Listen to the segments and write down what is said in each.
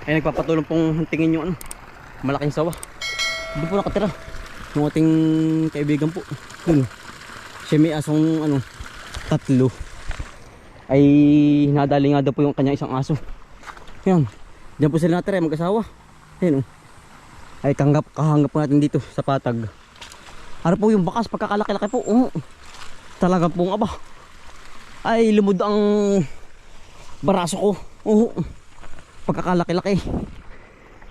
Ay nagpapatulong pong huntingin yung ano, malaking sawa. Doon po nakatira yung ating kaibigan po. Yun. Siya may asong ano, 3. Ay nadali nga daw po yung kanyang isang aso. Yan. Diyan po sila natira, mag-asawa. Yan, oh. Ay kahangap po natin dito sa patag. Ano po yung bakas, pagkakalaki-laki po. Talaga pong aba. Ay lumod ang baraso ko. Pagkakalaki-laki.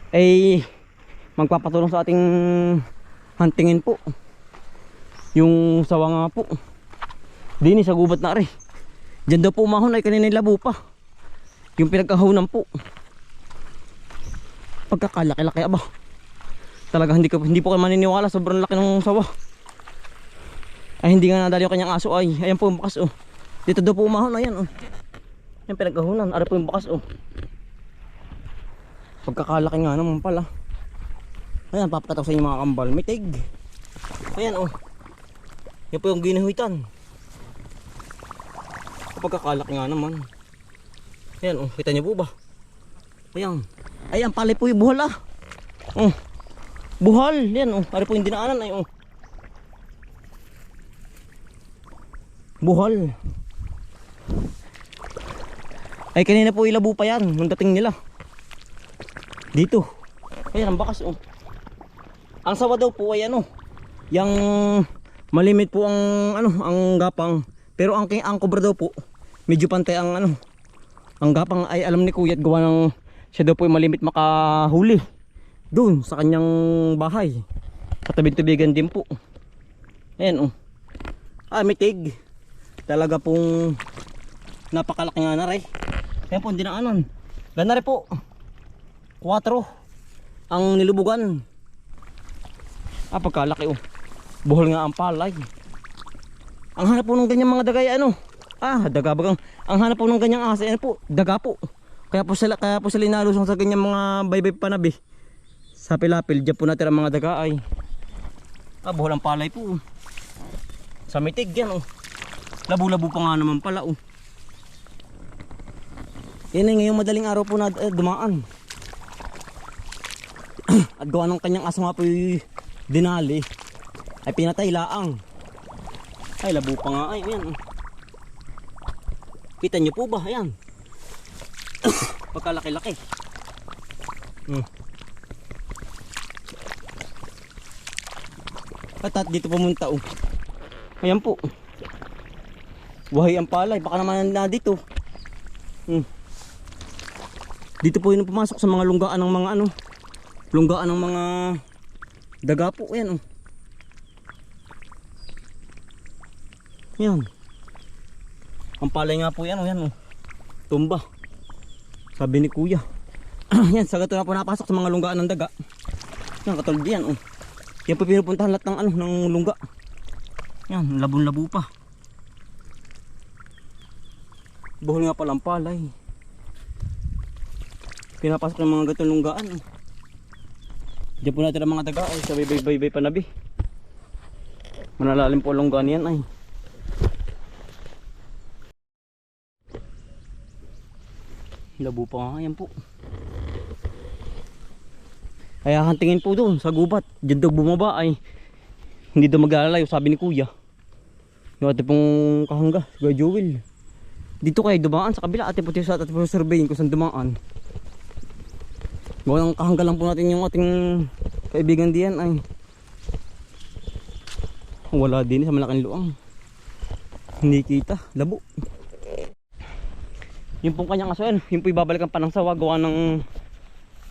Ay magpapatulong sa ating huntingin po. Yung sawa nga po. Dini sa gubat na rin. Diyan daw po umahon ay kanina labo pa. Yung pinagkahunan po. Pagkakalaki-laki aba. Talaga hindi po kayo maniniwala, sobrang laki ng sawa. Ay hindi nga nadali yung kanyang aso ay. Ayan po yung bakas oh. Dito daw po umahon, ayan oh. Yung pinagkahunan, ari po yung bakas oh. Pagkakalaki nga naman pala. Ayan, papakataw sa inyo mga kambal. May tig. Ayan oh. Yan po yung ginahuitan. Pagkakalaki nga naman. Ayan oh, kita niyo po ba? Ayan. Ayan, palay po yung buhal ah. Oh. Buhal, yan oh. Ari po yung dinaanan ay oh. Buhal. Ay kanina po ilabo pa yan nung dating nila. Dito. Ayan ang bakas oh. Ang sawa daw po ay ano, yang malimit po ang ano, ang gapang. Pero ang cobra daw po, medyo pantay ang ano. Ang gapang ay alam ni Kuya at gawa ng siya daw po ay malimit makahuli doon sa kanyang bahay. Katabing-tubigan din po. Ayan oh. Ah, may tig. Talaga pong napakalaki nga na rin. Ayan po, hindi na anon. Gana rin po. 4 ang nilubugan. Ah, pagkalaki oh. Buhol nga ang palay. Ang hanap po ng ganyang mga dagay ano? Ah, daga bagang. Ang hanap po ng ganyang asa ano po? Daga po. Kaya po sila inalusong sa ganyang mga baybay panabi. Sa pilapil, diyan po natin ang mga daga ay. Ah, buhol ang palay po. Sa mitig yan oh. Labo-labo pa nga naman pala oh. Yan ay ngayong madaling araw po na dumaan. At gawa ng kanyang aso nga po dinali. Ay pinatay laang. Ay labo pa nga ay ayan. Kita nyo po ba? Ayan. Pagkalaki-laki. At dito pumunta oh. Ayan po. Buhay ang palay. Baka naman na dito. Dito po yun pumasok sa mga lunggaan ng mga ano. Lunggaan ng mga daga po. Ayan oh. Yan. Ang palay nga po yan oh. Yan oh. Tumba. Sabi ni Kuya. Yan. Sa gato na po napasok sa mga lunggaan ng daga. Yan katulad yan oh. Yan po pinupuntahan lahat ng ano ng lungga. Yan. Labon-labo pa. Buhol nga pala ang palay. Pinapasok ng mga gatong lunggaan oh. Diyan po natin ang mga daga ay sa baybay panabi. Manalalim po lunggaan yan ay. Labo pa nga yan po. Kaya hantingin po doon sa gubat. Diyan daw bumaba ay hindi daw mag-alalayo sabi ni Kuya. Yung ating pong kahangga, si Kuya Joel. Dito kayo dumaan sa kabila ating po sa ating po surveyin kung saan dumaan. Gawa ng kahangga lang po natin yung ating kaibigan diyan ay. Wala din sa malaking luang. Hindi kita, labo. Yung pong kanyang aso yan, yung po ibabalikan pa ng sawa gawa ng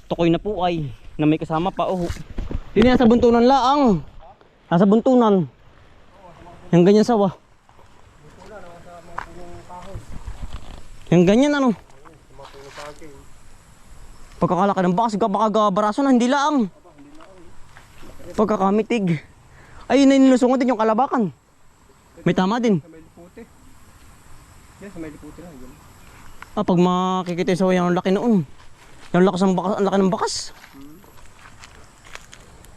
tukoy na po ay na may kasama pa oh. Yun nasa buntunan laang. Nasa buntunan. Yung ganyan sawa. Yung ganyan ano. Pagkakalaki ng bakas, baka baraso na hindi laang. Pagkakamitig. Ayun na nilusungan din yung kalabakan. May tama din. Sa may liputi. Yan, sa may liputi lang. Ah, pag makikita sa yung laki noon. Yung lakas ng bakas, ang laki ng bakas.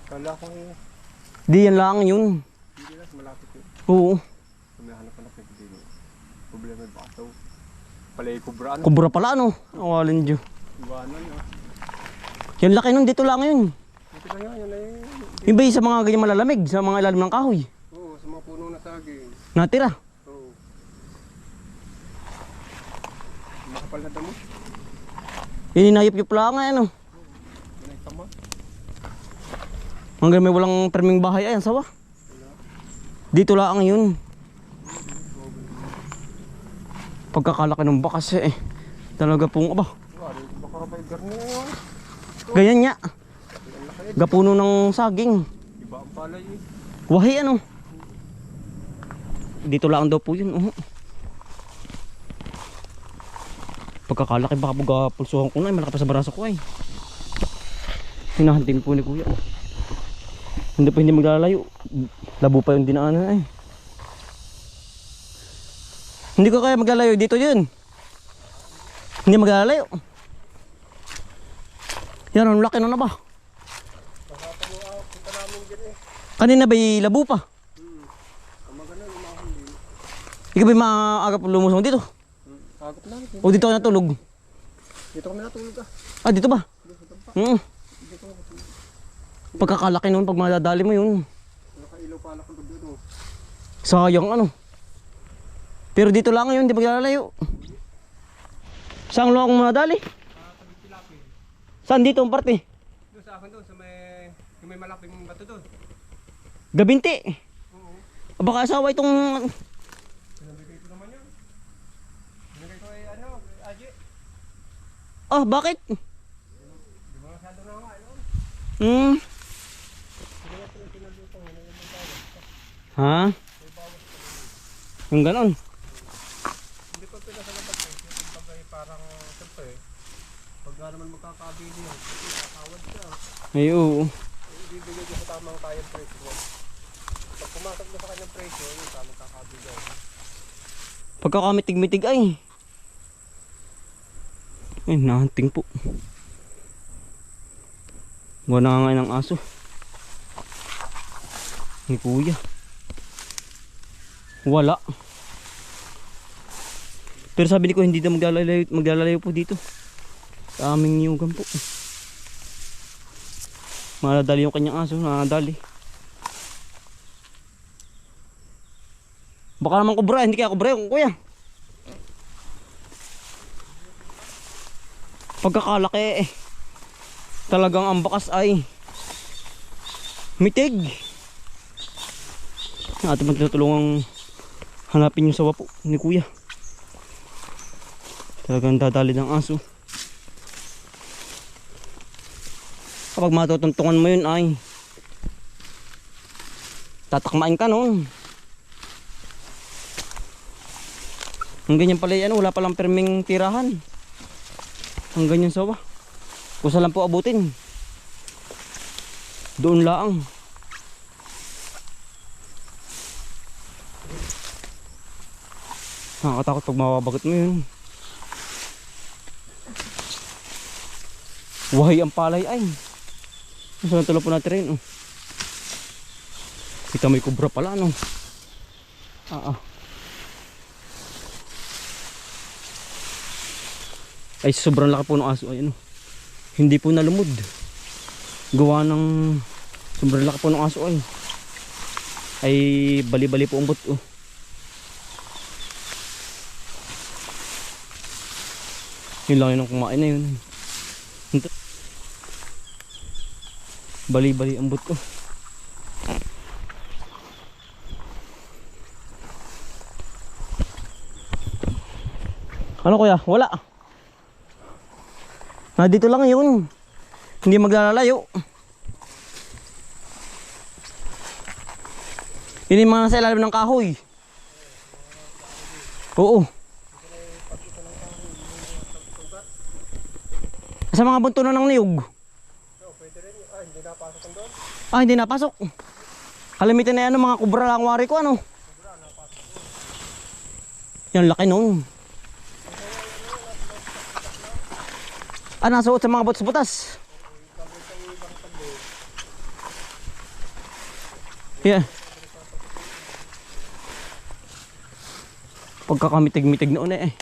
Kala ko Di yan lang yun. hindi lang malapit yun. Oo. May hanap-hanap na din. Problema yung baso. Palay kubra ano. Kubra pala ano. Awalin Diyo. Iwanan yun. Yung laki nun, dito lang yun. Dito lang yan ay... Yung ba yung sa mga ganyan malalamig, sa mga ilalim ng kahoy? Oo, sa mga puno na saging. Natira. Oo. Makapal na damo. Ininayop-yop lang nga, ano. Yan ay tama. Hanggang may walang perming bahay, ayan, sawa. Dito lang yun. Pagkakalaki ng bakas eh. Talaga pong, aba. Baka may garni yun. Ganyan niya. Gapuno ng saging. Iba ang palay eh. Wahi ano. Dito lang daw po yun. Pagkakalaki baka pagpulsuhan ko na. Malaki pa sa baraso ko ay. Hinahantin po ni kuya. Hindi pa hindi maglalayo. Labo pa yung dinaanan ay. Hindi ko kaya maglalayo dito yun. Hindi maglalayo. Yan ang laki na ba? Kanina ba'y labo pa? Ikaw ba'y maaagap lumusong dito? Agap na. O dito ka natulog? Dito kami natulog ah. Ah dito ba? Pagkakalaki noon pag madadali mo yun. Nakailaw pala ko doon. Sayang ano. Pero dito lang yun, di maglalayo. Saan lang akong madali? Saan dito ang parte? Doon sa akin doon, sa may... Yung may malaking bato doon. Gabinti. Oo. Baka asawa itong... Pinabigay ko naman yun. Pinabigay ko ay ano, Aji. Ah, bakit? Di ba masyado na nga, ano? Ha? Yung ganon. Hindi ko pinasalabat eh. Yung pag ay parang, siyempre, pag nga naman magkakabili yun, kakawad siya. Ay oo. Ibibigay ko sa tamang kayang presyo. Pag pumasok na sa kanyang presyo, yun tamang kakabili. Pagkakamitig-mitig ay. Ay, nahanting po. Wala nga ng aso. Ni kuya. Wala. Pero sabi ni ko hindi daw maglalayo po dito. Sa aming niyugan po. Maladali yung kanyang aso, nadali. Baka naman kubra, hindi kaya kubra yung kuya. Pagkakalaki eh. Talagang ang bakas ay mitig. Ating magtutulungang hanapin yung sawa po ni kuya. Talagang dadali ng aso. Kapag matutuntungan mo yun ay tatakmain ka no. Ang ganyan pala yan, wala palang perming tirahan. Ang ganyan sawa. Kusa lang po abutin. Doon laang. Nakakatakot pag mababagot mo yun. Wahay ang palay ay. Saan tulo po natin rin. Kita may kubra pala no. Ay sobrang laki po ng aso ay ano. Hindi po nalumod. Gawa ng sobrang laki po ng aso ay. Ay bali-bali po ang buto. Yun lang yun ang kumain na yun. Bali-bali ang buto. Ano kuya? Wala. Dito lang yun. Hindi maglalalayo. Yun yung mga nasa ilalim ng kahoy. Oo. Sa mga bunto na ng niyog. Pwede rin. Hindi napasok ang doon. Hindi napasok. Kalimitan na yan ng mga kubra lang wari ko ano. Yan laki nung. Nasuot sa mga butas-butas. Yeah. Pagkakamitig-mitig noon eh.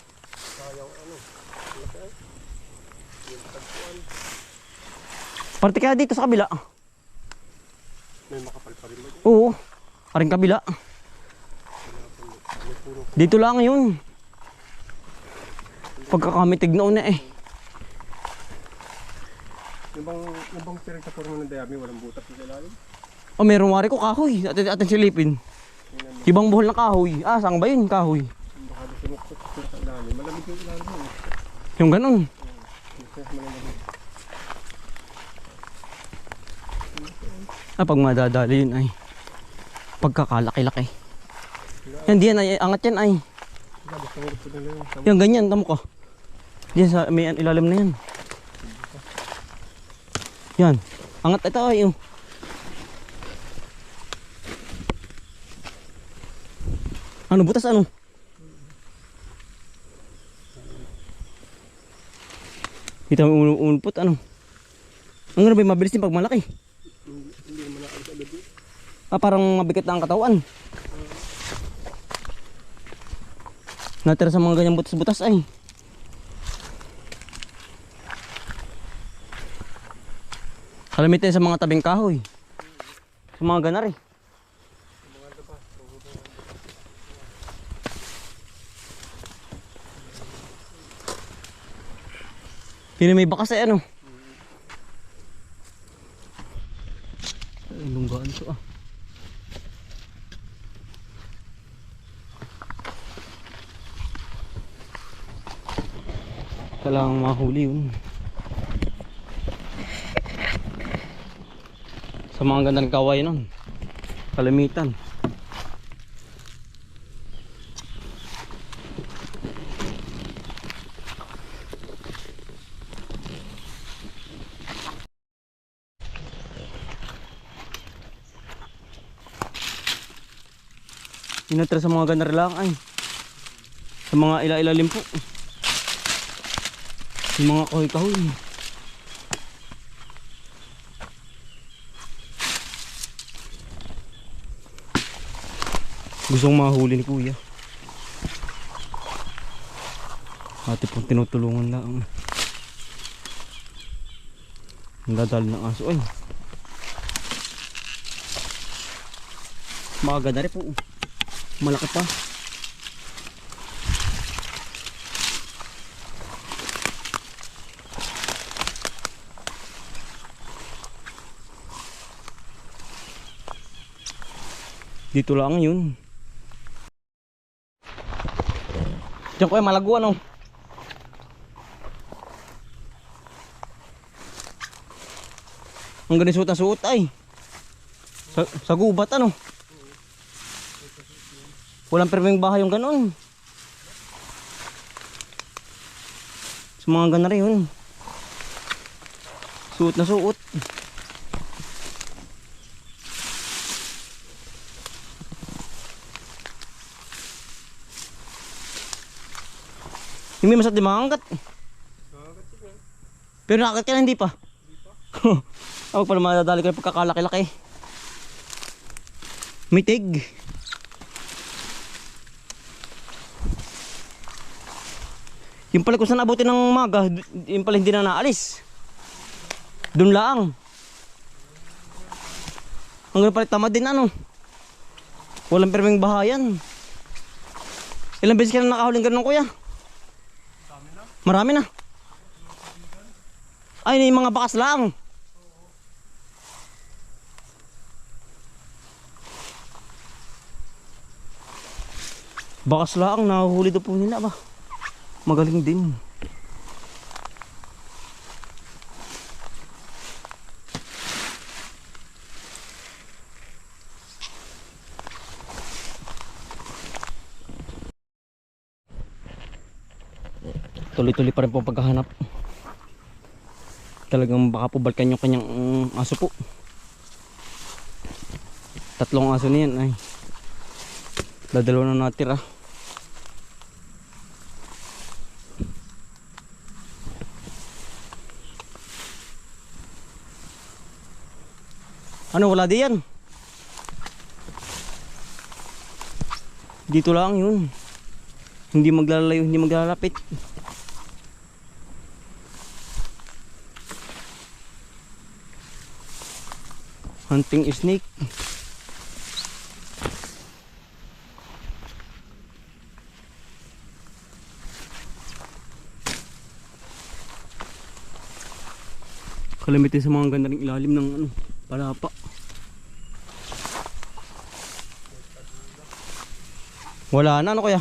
Parte kaya dito sa kabila. May makapal pa rin ba dyan? Oo. Aring kabila. Dito lang yun. Pagkakamitig noon na eh. Yung bang piring sa forma ng dayami, walang butas sa ilalim? Oh, meron wari ko kahoy. Atin silipin. Ibang buhol ng kahoy. Ah, saan ba yun kahoy? Baka sinukot sa ilalim. Malamig yung ilalim yun. Yung ganun. Kasi malamig. Ah, pag madadali yun ay pagkakalaki-laki. Yan, diyan ay angat yan ay. Gusto mo gusto nila yung Yan, ganyan, tamo ka. Diyan sa may ilalim na yan. Yan, angat ito ay. Oh. Ano, butas ano? Dito may unput ano? Ang gano'n ba mabilis din pag malaki? hindi naman nakalis agad yun. Ah, parang mabigat na ang katawan. Natira sa mga ganyang butas-butas ay. Kalamitin sa mga tabing kahoy. Sa mga ganar eh. Yun may bakas ay ano. Ay, lunggaan to ah. Kailangang mahuli yun. Sa mga gandang kaway nun. Kalamitan. Inatra sa mga ganar lang ay. Sa mga ila-ilalim po. Yung mga kahoy-kahoy. Gustong mahuli ni kuya. Ate pong tinutulungan lang. Ang dadal ng aso ay. Mga ganari po. Malaki pa. Dito lang yun. Diyan ko ay malaguan oh. Ang galing suot ay. Sa gubat ano. Walang perming bahay yung ganon. Sa mga ganar yun. Suot na suot. Hindi masat di makaangkat. Pero nakakat ka na hindi pa. Ako pala madadali ko yung pagkakalaki-laki. Mitig. Yung pala kung saan abutin ng maga, yung pala hindi na naalis. Doon lang. Hanggang pala tamad din ano. Walang perming bahayan. Ilang beses ka na nakahuling ganun kuya? Marami na. Ay, yung mga bakas lang. Bakas lang, nahuhuli doon po nila ba? Magaling din. Tuloy-tuloy pa rin po ang paghahanap. Talagang baka po balkan yung kanyang aso po. Tatlong aso niyan ay. Dadalawa na natira. Ano, wala diyan. Dito lang yun. Hindi maglalayo, hindi maglalapit. Hunting snake. Kalamitin sa mga ganda ng ilalim ng ano, palapa. Wala na, ano kaya?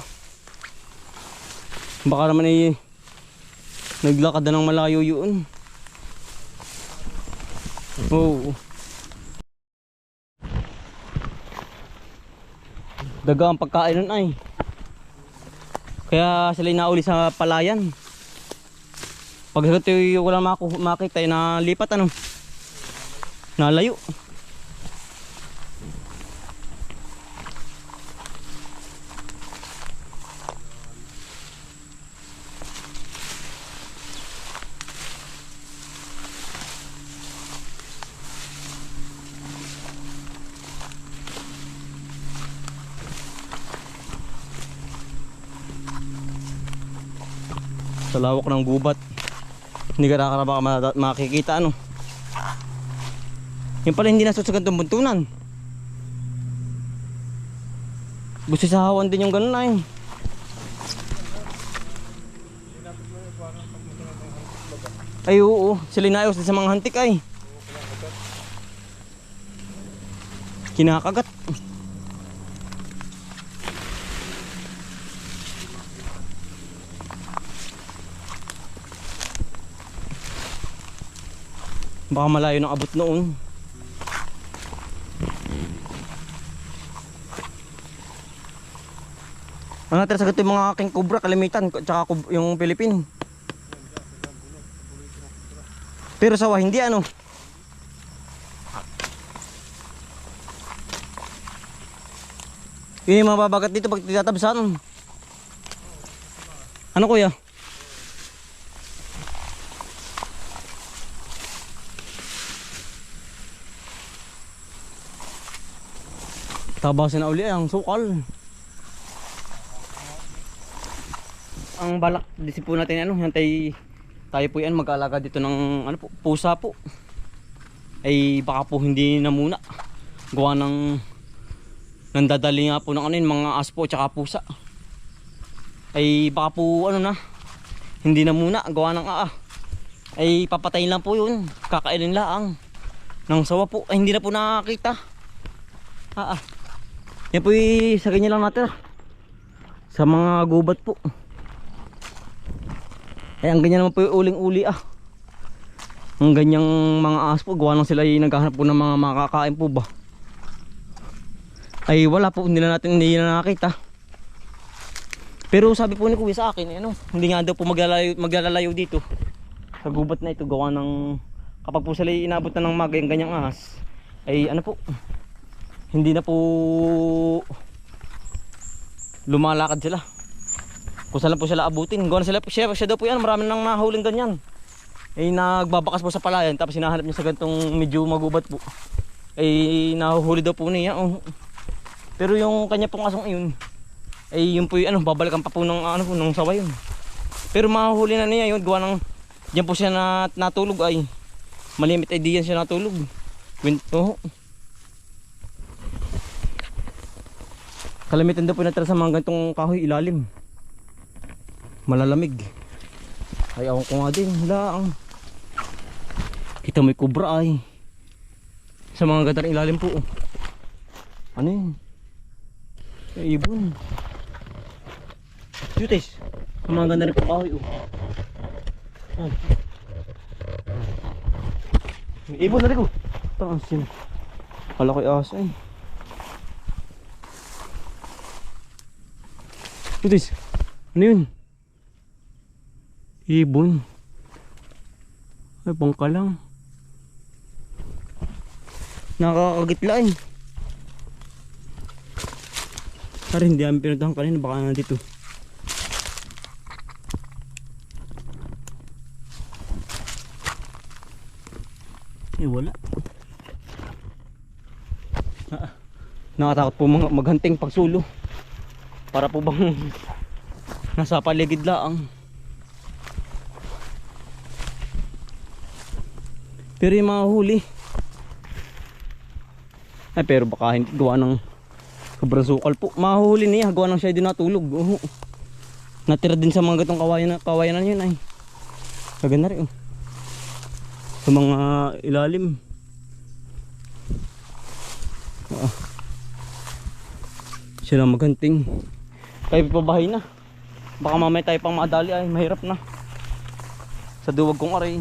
Baka naman ay naglakad na ng malayo yun. Oo. Daga ang pagkain nun ay. Kaya sila inauli sa palayan. Pag ito walang makita ay nalipat ano. Nalayo. Sa lawak ng gubat. Hindi ka nakaraba makikita ano. Yung pala hindi nasusugan itong buntunan. Gusto sa hawan din yung ganun ay. Ay oo, sila inaayos din sa mga hantik ay. Kinakagat. Baka malayo ng abot noon. Ang natira sa ganito yung mga king cobra, kalimitan, tsaka yung Philippine. Pero sawa, hindi ano. Yun yung mababagat dito pag titatabsan. Ano kuya? Tabasin na uli ang sukal. Ang balak disi po natin ano, hantay tayo po yan mag-aalaga dito ng ano po, pusa po. Ay baka po hindi na muna. Gawa ng nandadali nga po ng ano yun, mga aspo tsaka pusa. Ay baka po ano na, hindi na muna gawa ng ay papatayin lang po yun, kakainin lang ng sawa po. Ay hindi na po nakakita. Yan po sa ganyan lang natin sa mga gubat po. Ay ang ganyan naman po yung uling-uli ang ganyang mga ahas po, gawa lang sila ay naghahanap po ng mga makakain po ba. Ay wala po, hindi na nakita. Pero sabi po ni Kuya sa akin ano, hindi nga daw po maglalalayo dito sa gubat na ito, gawa ng kapag po sila inabot na ng maga yung ganyang ahas ay ano po, hindi na po lumalakad sila. Kung saan po sila abutin, gawa na sila, siya daw po yan, marami nang nahuling ganyan. Ay nagbabakas po sa palayan, tapos hinahanap niya sa gantong medyo magubat po. Ay nahuhuli daw po niya. Pero yung kanya pong asong yun, ay yun po yung ano, babalikan pa po ng ano po, ng sawa yun. Pero mahuhuli na niya yun, gawa ng diyan po siya natulog ay. Malimit ay diyan siya natulog. Kalamitan daw po natira sa mga gantong kahoy ilalim. Malalamig. Ay ako ko nga din. Laang. Kita may kubra ay. Sa mga gantong ilalim po. Ano yun? Ay, ibon. Cuties. Sa mga ganda rin po kahoy. May ibon na rin ko. Tangan sino. Kala ko'y ahas ay. Cuties. Ano yun? Ibon. Ay, bangka lang. Nakakagitla eh. Pero hindi ang pinuntahan kanina, baka nandito. Eh wala. Nakatakot po maghunting pagsulo. Para po bang nasa paligid laang. Pero yung mga huli Ay pero baka hindi gawa ng sobrang sukal po. Mahuhuli niya, gawa ng siya din natulog. Natira din sa mga gatong kawayanan yun ay. Kaganda rin. Sa mga ilalim. Sila maganting. Tayo pabahay na. Baka mamaya tayo pang madali ay mahirap na. Sa duwag kong aray.